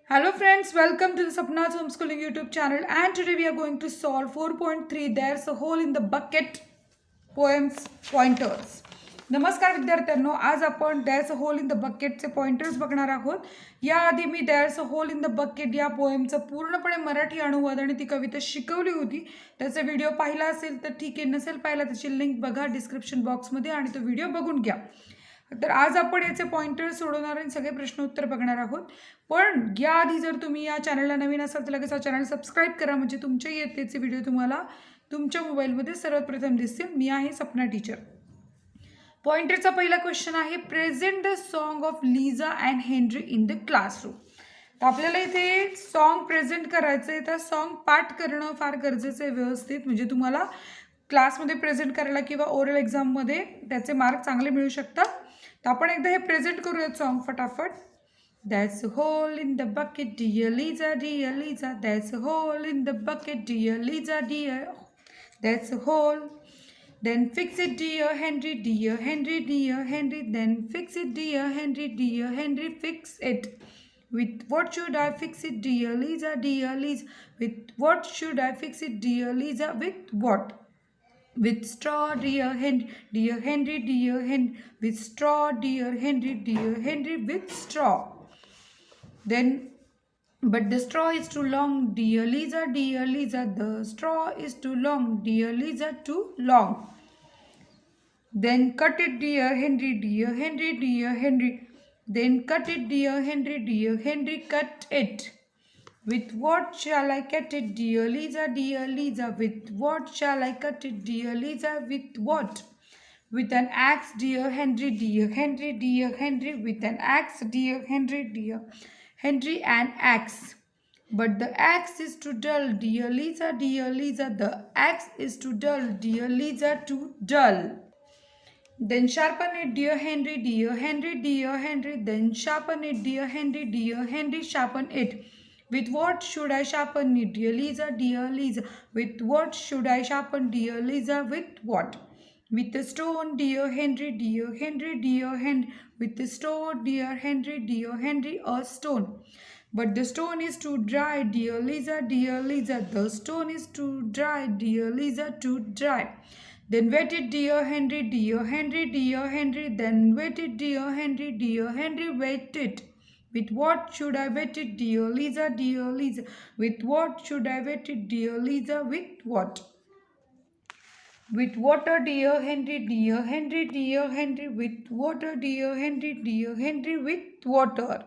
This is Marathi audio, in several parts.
Hello friends, welcome to the Sapna's Homeschooling YouTube channel, and today we are going to solve 4.3 There's a Hole in the Bucket poems pointers. नमस्कार विद्यार्थ्यांनो, आज आपण There's a Hole in the Bucketचे पॉइंटर्स बघणार आहोत. याआधी मी There's a Hole in the Bucket या पोएमचा पूर्णपणे मराठी अनुवाद आणि ती कविता शिकवली होती. त्याचा व्हिडिओ पाहिला असेल तर ठीक आहे, नसेल पाहिला त्याची लिंक बघा डिस्क्रिप्शन बॉक्समध्ये आणि तो व्हिडिओ बघून घ्या. तर आज आपण याचे पॉइंटर्स सोडवणार आणि सगळे प्रश्न उत्तर बघणार आहोत. पण याआधी जर तुम्ही या चॅनलला नवीन असाल तर लगेच हा चॅनल सबस्क्राईब करा, म्हणजे तुमच्या इयत्तेचे व्हिडिओ तुम्हाला तुमच्या मोबाईलमध्ये सर्वात प्रथम दिसतील. मी आहे सपना टीचर. पॉइंटरचा पहिला क्वेश्चन आहे, present the song of Liza and Henry in the classroom. तर आपल्याला इथे सॉन्ग प्रेझेंट करायचं आहे, तर सॉन्ग पाठ करणं फार गरजेचं आहे व्यवस्थित, म्हणजे तुम्हाला क्लासमध्ये प्रेझेंट करायला किंवा ओरल एक्झाममध्ये त्याचे मार्क चांगले मिळू शकतात. तर आपण एकदा हे प्रेझेंट करूयात सॉन्ग फटाफट. There's a hole in the bucket, dear Lisa, dear Lisa. There's a hole in the bucket, dear Lisa, dear. There's a hole. Then fix it, dear Henry, dear Henry, dear Henry. Then fix it, dear Henry, dear Henry. Fix it. With what should I fix it, dear Lisa, dear Lisa? With what should I fix it, dear Lisa? With what? With straw, dear Henry, dear Henry, dear Henry. With straw, dear Henry, dear Henry. With straw. Then, but the straw is too long, dear Lisa, dear Lisa. The straw is too long, dear Lisa, too long. Then cut it, dear Henry, dear Henry, dear Henry. Then cut it, dear Henry, dear Henry. Cut it. With what shall I cut it, dear Lisa, dear Lisa? With what shall I cut it, dear Lisa? With what? With an axe, dear Henry, dear Henry, dear Henry. With an axe, dear Henry, dear Henry, an axe. But the axe is too dull, dear Lisa, dear Lisa. The axe is too dull, dear Lisa, too dull. Then sharpen it, dear Henry, dear Henry, dear Henry. Then sharpen it, dear Henry, dear Henry. Sharpen it. With what should I sharpen it, dear Lisa, dear Lisa? With what should I sharpen, dear Lisa? With what? With a stone, dear Henry, dear Henry, dear Henry. With a stone, dear Henry, dear Henry, a stone. But the stone is too dry, dear Lisa, dear Lisa. The stone is too dry, dear Lisa, too dry. Then wet it, dear Henry, dear Henry, dear Henry. Then wet it, dear Henry, dear Henry. Wet it. With what should I wet it, dear Lisa, dear Lisa? With what should I wet it, dear Lisa? With what? With water, dear Henry, dear Henry, dear Henry. With water, dear Henry, dear Henry. With water.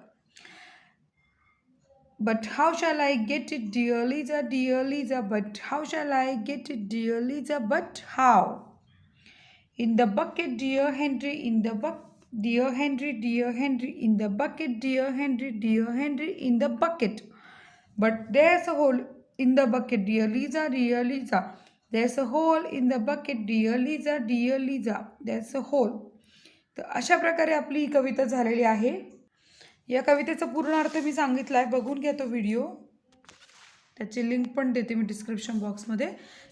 But how shall I get it, dear Lisa, dear Lisa? But how shall I get it, dear Lisa? But how? In the bucket, dear Henry, in the bucket. Dear Henry, dear Henry, in the bucket, dear Henry, dear Henry, in the bucket. But there's a hole in the bucket, dear Lisa, dear Lisa. There's a hole in the bucket, dear Lisa, dear Lisa. There's a hole. तर अशा प्रकारे आपली ही कविता झालेली आहे. या कवितेचा पूर्ण अर्थ मी सांगितला आहे, बघून घ्या तो व्हिडिओ. त्याची लिंक पण देते मी डिस्क्रिप्शन बॉक्समध्ये.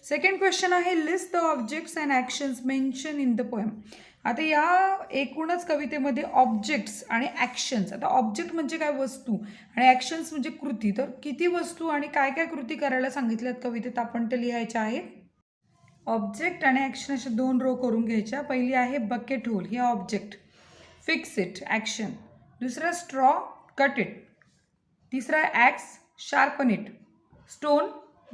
सेकंड क्वेश्चन आहे, list the objects and actions mention in the poem. आता या एकूणच कवितेमध्ये ऑब्जेक्ट्स आणि ॲक्शन्स, आता ऑब्जेक्ट म्हणजे काय, वस्तू, आणि ॲक्शन्स म्हणजे कृती. तर किती वस्तू आणि काय काय कृती करायला सांगितल्यात कवितेत आपण ते लिहायच्या आहेत. ऑब्जेक्ट आणि ॲक्शन अशा दोन रो करून घ्यायच्या. पहिली आहे बकेट होल, ही ऑब्जेक्ट. Fix it, action. दुसरा स्ट्रॉ, कट इट. तिसरा axe, sharpen it. Stone,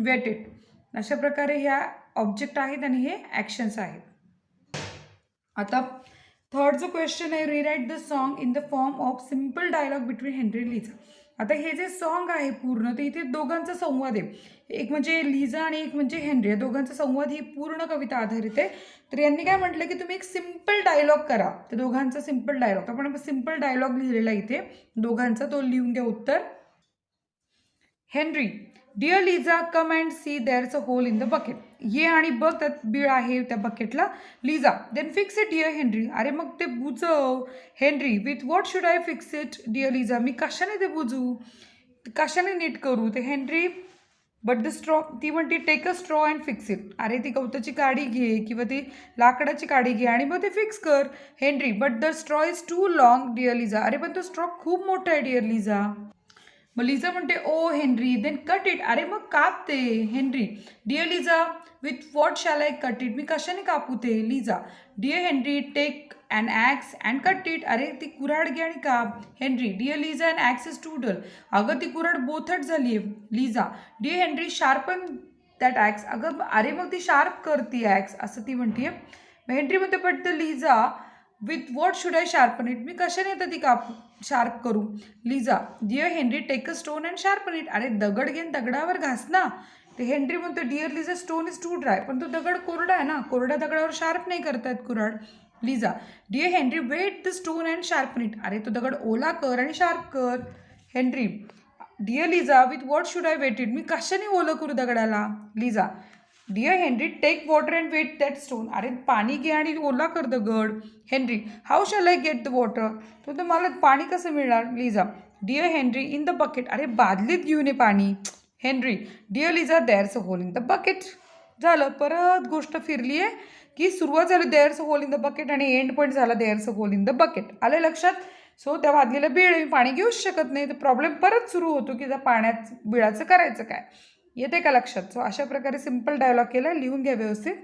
wet it. अशा प्रकारे ह्या ऑब्जेक्ट आहेत आणि हे ॲक्शन्स आहेत. आता थर्ड जो क्वेश्चन आहे, rewrite the song in the form of simple dialogue between Henry आणि लिझा. आता हे जे सॉन्ग आहे पूर्ण, ते इथे दोघांचा संवाद आहे. एक म्हणजे लिझा आणि एक म्हणजे हेनरी, या दोघांचा संवाद ही पूर्ण कविता आधारित आहे. तर यांनी काय म्हटलं की तुम्ही एक सिम्पल डायलॉग करा, त्या दोघांचा सिम्पल डायलॉग. आपण सिम्पल डायलॉग लिहिलेला इथे दोघांचा, तो लिहून घ्या उत्तर. Henry, dear Liza, come and see there's a hole in the bucket. ये आणि बघ त्यात बीळ आहे त्या बकेटला. Liza, then fix it dear Henry. अरे मग ते बुजव. Henry, with what should I fix it dear Liza. मी कशाने ते बुजू, कशाने नीट करू ते. हेनरी, बट द स्ट्रॉ, ती म्हणते take a straw and fix it. अरे ती गवताची काडी घे किंवा ती लाकडाची काडी घे आणि मग ते फिक्स कर. Henry, but the straw is too long dear Liza. अरे पण तो स्ट्रॉ खूप मोठा आहे डिअर लिझा. मग लिझा म्हणते oh Henry then cut it. अरे मग काप ते. Henry dear Liza with what shall I cut it. मी कशाने कापू ते. Liza dear Henry take and axe and cut it. अरे ती कुऱ्हाड घे आणि काप. Henry dear Liza and axe is too dull. अगं ती कुऱ्हाड बोथट झाली आहे. Liza dear Henry sharpen that axe. अगं अरे मग ती शार्प करती ॲक्स असं ती म्हणते. हेनरी म्हणते but the Liza with what should I sharpen it. मी कशाने येतं ती काप शार्प करू. Liza dear Henry take a stone and sharpen it. अरे दगड घेऊन दगडावर घास ना. ते हेनरी म्हणतो dear Liza stone is too dry. पण तो दगड कोरडा आहे ना. कोरड्या दगडावर शार्प नाही करतायत कुऱ्हाड. Liza dear Henry wet the stone and sharpen it. अरे तो दगड ओला कर आणि शार्प कर. Henry dear Liza with what should I wet it. मी कशाने ओलं करू दगडाला. Liza dear Henry take water and wet that stone. अरे पाणी घे आणि ओला कर दगड. Henry how shall I get the water. तर मला पाणी कसं मिळणार. Liza dear Henry in the bucket. अरे बादलीत घेऊन ये पाणी. Henry dear Liza there's a hole in the bucket. झालं परत गोष्ट फिरली आहे की सुरुवात झाली there's a hole in the bucket आणि एंड पॉईंट झाला there's a hole in the bucket. आलं लक्षात. सो त्या बादलीला बिळ आहे पाणी घेऊच शकत नाही. तर प्रॉब्लेम परत सुरू होतो की त्या पाण्यात बिळाचं करायचं काय. येते का लक्षात. सो अशा प्रकारे सिम्पल डायलॉग केला. लिहून घ्या व्यवस्थित.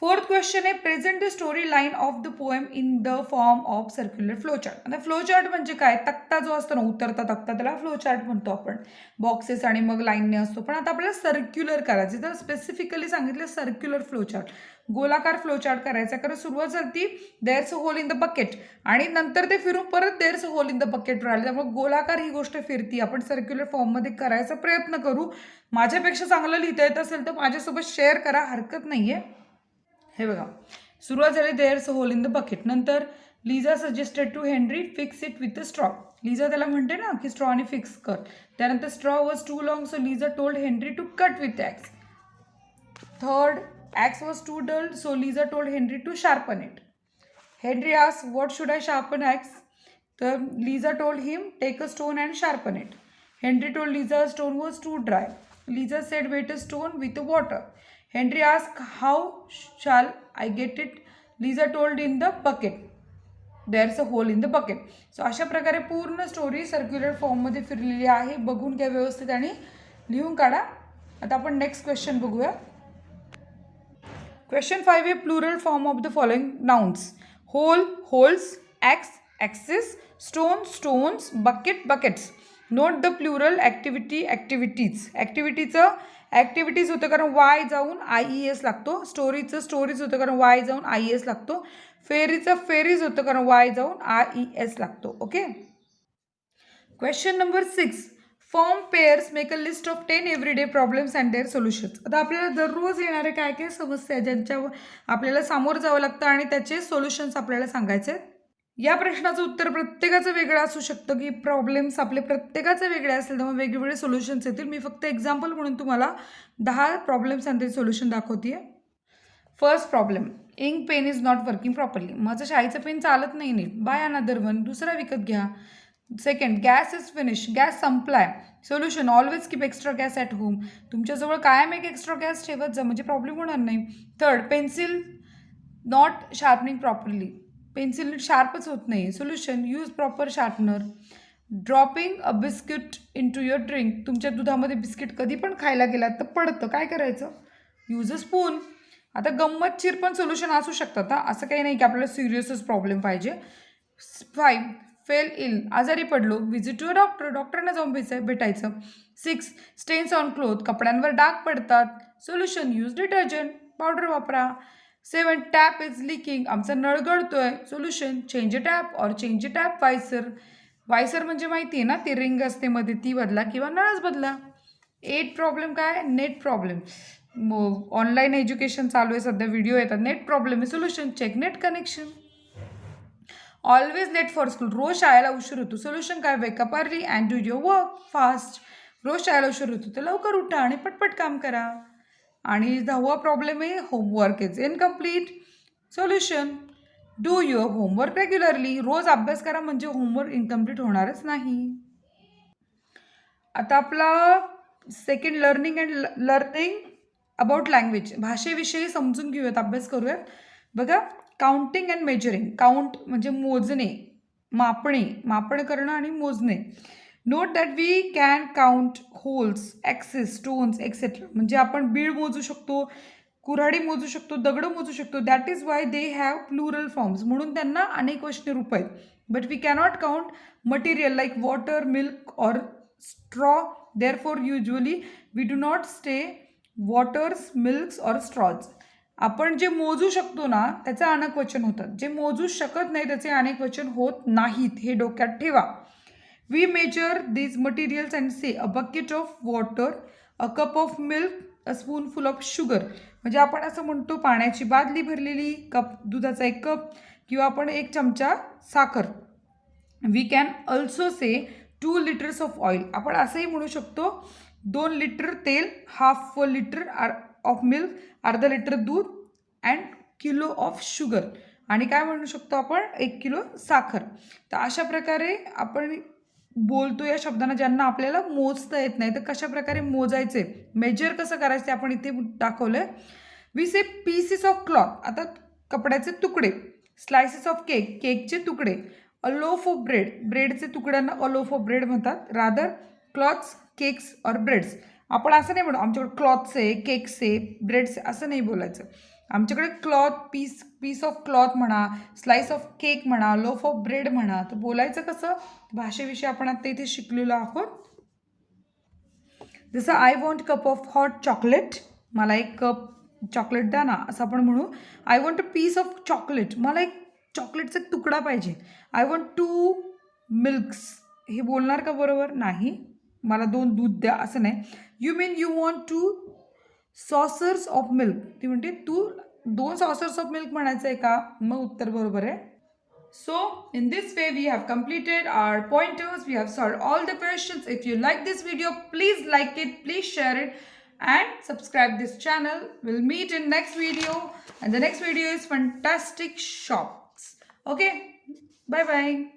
फोर्थ क्वेश्चन आहे present the story line of the poem in the form of circular flowchart. आता फ्लोचार्ट म्हणजे काय. तक्ता जो असतो ना उतरता तक्ता त्याला फ्लोचार्ट म्हणतो आपण. बॉक्सेस आणि मग लाईनने असतो. पण आता आपल्याला सर्क्युलर करायचं. तर स्पेसिफिकली सांगितलं सर्क्युलर फ्लोचार्ट. गोलाकार फ्लोचार्ट करायचा. कारण सुरुवात झाली there's a hole in the bucket आणि नंतर ते फिरून परत there's a hole in the bucket राहिले. त्यामुळे गोलाकार ही गोष्ट फिरती. आपण सर्क्युलर फॉर्ममध्ये करायचा प्रयत्न करू. माझ्यापेक्षा चांगलं लिहिता येत असेल तर माझ्यासोबत शेअर करा. हरकत नाही आहे. हे बघा सुरुवात झाली there's a hole in the bucket. नंतर Liza suggested to Henry fix it with a straw. Liza त्याला म्हणते ना की स्ट्रॉने फिक्स कर. त्यानंतर straw was too long so Liza told Henry to cut with axe. Third axe was too dull so Liza told Henry to sharpen it. Henry asked what should I sharpen axe. तर Liza told him take a stone and sharpen it. Henry told Liza stone was too dry. Liza said wet a stone with water. Henry ask how shall I get it. Liza told in the bucket there's a hole in the bucket. So अशा प्रकारे पूर्ण स्टोरी सर्क्युलर फॉर्ममध्ये फिरलेली आहे. बघून घ्या व्यवस्थित आणि लिहून काढा. आता आपण नेक्स्ट क्वेश्चन बघूया. क्वेश्चन 5 आहे plural form of the following nouns. Hole holes, axe axes, stone stones, bucket buckets. Note the plural activity activities. ॲक्टिव्हिटीचं ॲक्टिव्हिटीज होतं कारण वाय जाऊन IES लागतो. स्टोरीचं स्टोरीज होतं कारण वाय जाऊन IES लागतो. फेरीचं फेरीज होतं कारण वाय जाऊन IES लागतो. Okay. Question number 6 form pairs make a list of 10 everyday problems and their solutions. आता आपल्याला दररोज येणारे काय काय समस्या ज्यांच्यावर आपल्याला सामोरं जावं लागतं आणि त्याचे सोल्युशन्स आपल्याला सांगायचे आहेत. या प्रश्नाचं उत्तर प्रत्येकाचं वेगळं असू शकतं की प्रॉब्लेम्स आपले प्रत्येकाचे वेगळे असेल त्यामुळे वेगवेगळे सोल्युशन्स येतील. मी फक्त एक्झाम्पल म्हणून तुम्हाला 10 प्रॉब्लेम्स अँड ते सोल्युशन दाखवते आहे. First problem ink pen is not working properly. माझं शाईचं पेन चालत नाही नीट. By another one. दुसरा विकत घ्या. Second gas is finish. Gas संपलाय. Solution always keep extra gas at home. तुमच्याजवळ कायम एक एक्स्ट्रा गॅस ठेवत जा म्हणजे प्रॉब्लेम होणार नाही. Third pencil not sharpening properly. Pencil शार्पच होत नाही. Solution use proper sharpener. Dropping a biscuit into your drink. तुमच्या दुधामध्ये बिस्किट कधी पण खायला गेलात तर पडतं. काय करायचं. Use a spoon. आता गंमतशीर पण सोल्युशन असू शकतात. असं काही नाही की आपल्याला सिरियसच प्रॉब्लेम पाहिजे. 5 फेल इल. आजारी पडलो. Visit to a doctor. डॉक्टरना जाऊन भेटायचं. 6 स्टेन्स ऑन क्लोथ. कपड्यांवर डाग पडतात. Solution use detergent. पावडर वापरा. 7 टॅप इज लिकिंग. आमचा नळ गळतोय. Solution change a tap or change a tap washer. Washer म्हणजे माहिती आहे ना ती रिंग असते मध्ये ती बदला किंवा नळच बदला. 8 प्रॉब्लेम काय नेट प्रॉब्लेम. ऑनलाईन एज्युकेशन चालू आहे सध्या व्हिडिओ येतात. नेट प्रॉब्लेम आहे. Solution check net connection. Always late for school. रोज शाळेला उशीर होतो. सोल्युशन काय wake up early and do your work fast. रोज शाळेला उशीर होतो तर लवकर उठा आणि पटपट काम करा. आणि 10वा प्रॉब्लेम आहे homework is incomplete. Solution do your homework regularly. रोज अभ्यास करा म्हणजे होमवर्क इनकम्प्लीट होणारच नाही. आता आपला सेकंड लर्निंग अबाउट लँग्वेज. भाषेविषयी समजून घेऊयात अभ्यास करूयात. बघा काउंटिंग अँड मेजरिंग. काउंट म्हणजे मोजणे मापणे मापण करणं आणि मोजणे. Note that we can count holes, axes, stones etcetera. म्हणजे आपण बीळ मोजू शकतो, कुऱ्हाडी मोजू शकतो, दगड मोजू शकतो. That is why they have plural forms. म्हणून त्यांना अनेक वचने रूप आहेत. But we cannot count material like water, milk or straw. Therefore usually we do not say waters, milks or straws. आपण जे मोजू शकतो ना त्याचं अनेक वचन होतात. जे मोजू शकत नाही त्याचे अनेक वचन होत नाहीत, हे डोक्यात ठेवा. We measure these materials and say a bucket of water, a cup of milk, a spoonful of sugar. म्हणजे आपण असं म्हणतो पाण्याची बादली भरलेली, दुधाचा एक कप किंवा आपण एक चमचा साखर. We can also say 2 liters of oil. आपण असंही म्हणू शकतो 2 लिटर तेल, हाफ लिटर ऑफ मिल्क, अर्धा लिटर दूध, अँड किलो ऑफ शुगर. आणि काय म्हणू शकतो आपण 1 किलो साखर. तर अशा प्रकारे आपण बोलतो या शब्दांना ज्यांना आपल्याला मोजता येत नाही. तर कशा प्रकारे मोजायचे, मेजर कसं करायचं ते आपण इथे दाखवलंय. We say pieces of cloth. आता कपड्याचे तुकडे. स्लायसेस ऑफ केक, केकचे तुकडे. अ लोफ ऑफ ब्रेड, ब्रेडचे तुकड्यांना अ लोफ ऑफ ब्रेड म्हणतात. Rather cloths, cakes or breads. आपण असं नाही म्हणू आमच्याकडे क्लॉथ्स आहे, केक्स आहे, ब्रेड्स असं नाही बोलायचं. आमच्याकडे क्लॉथ, पीस ऑफ क्लॉथ म्हणा, स्लाइस ऑफ केक म्हणा, लोफ ऑफ ब्रेड म्हणा. तर बोलायचं कसं, भाषेविषयी आपण आता इथे शिकलेलो आहोत. जसं I want cup of hot chocolate, मला एक कप चॉकलेट द्या ना, असं आपण म्हणू. I want a piece of chocolate, मला एक चॉकलेटचा तुकडा पाहिजे. आय वॉन्ट 2 मिल्क्स, हे बोलणार का बरोबर नाही, मला 2 दूध द्या असं नाही. You mean you want 2 saucers of milk. ती म्हणते तू 2 सॉसर्स ऑफ मिल्क म्हणायचं आहे का, मग उत्तर बरोबर आहे. So in this way we have completed our pointers, we have solved all the questions. If you like this video, please like it, please share it and subscribe this channel. We'll meet in next video, and the next video is fantastic shops. Okay, bye bye.